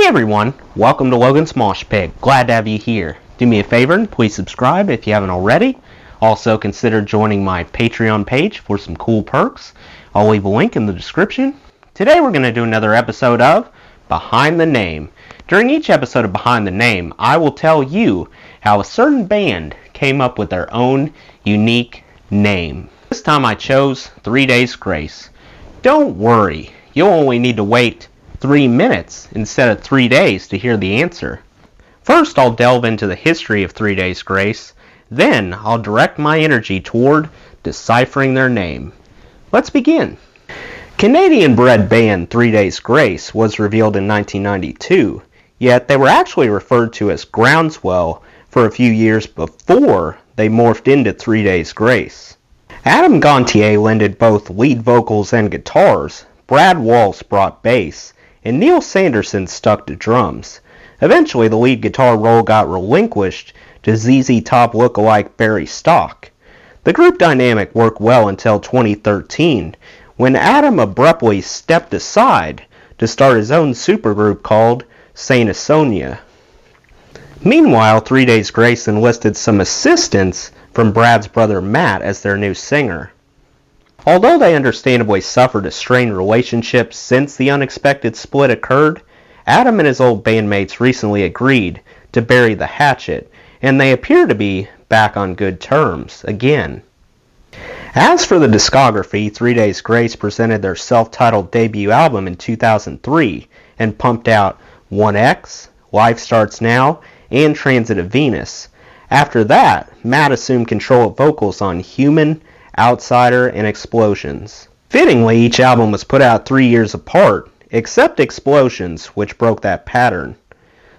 Hey everyone, welcome to Logan's Mosh Pit. Glad to have you here. Do me a favor and please subscribe if you haven't already. Also consider joining my Patreon page for some cool perks. I'll leave a link in the description. Today we're going to do another episode of Behind the Name. During each episode of Behind the Name, I will tell you how a certain band came up with their own unique name. This time I chose 3 Days Grace. Don't worry, you'll only need to wait 3 minutes instead of 3 days to hear the answer. First, I'll delve into the history of 3 Days Grace. Then, I'll direct my energy toward deciphering their name. Let's begin. Canadian-bred band 3 Days Grace was revealed in 1992, yet they were actually referred to as Groundswell for a few years before they morphed into 3 Days Grace. Adam Gontier lended both lead vocals and guitars, Brad Walsh brought bass, and Neil Sanderson stuck to drums. Eventually, the lead guitar role got relinquished to ZZ Top lookalike Barry Stock. The group dynamic worked well until 2013, when Adam abruptly stepped aside to start his own supergroup called Saint Asonia. Meanwhile, 3 Days Grace enlisted some assistance from Brad's brother Matt as their new singer. Although they understandably suffered a strained relationship since the unexpected split occurred, Adam and his old bandmates recently agreed to bury the hatchet, and they appear to be back on good terms again. As for the discography, 3 Days Grace presented their self-titled debut album in 2003 and pumped out 1X, Life Starts Now, and Transit of Venus. After that, Matt assumed control of vocals on Human, Outsider, and Explosions. Fittingly, each album was put out 3 years apart, except Explosions, which broke that pattern.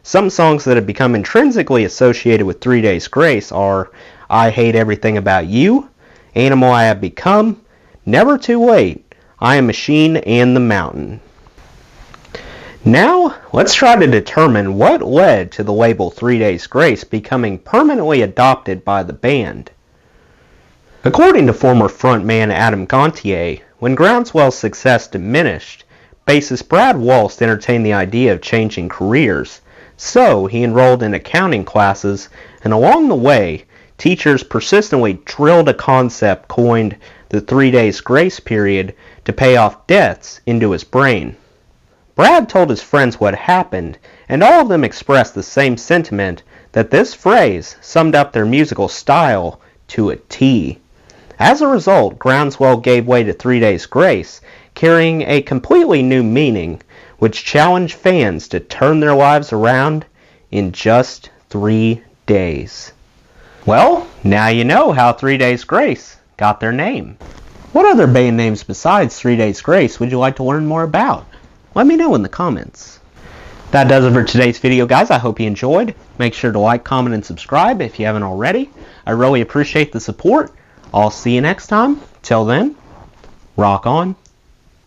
Some songs that have become intrinsically associated with 3 Days Grace are I Hate Everything About You, Animal I Have Become, Never Too Late, I Am Machine, and The Mountain. Now, let's try to determine what led to the label 3 Days Grace becoming permanently adopted by the band. According to former frontman Adam Gontier, when Groundswell's success diminished, bassist Brad Walsh entertained the idea of changing careers, so he enrolled in accounting classes, and along the way, teachers persistently drilled a concept coined the 3 Days Grace period to pay off debts into his brain. Brad told his friends what happened, and all of them expressed the same sentiment that this phrase summed up their musical style to a T. As a result, Groundswell gave way to 3 Days Grace, carrying a completely new meaning, which challenged fans to turn their lives around in just 3 days. Well, now you know how 3 Days Grace got their name. What other band names besides 3 Days Grace would you like to learn more about? Let me know in the comments. That does it for today's video, guys. I hope you enjoyed. Make sure to like, comment, and subscribe if you haven't already. I really appreciate the support. I'll see you next time. Till then, rock on.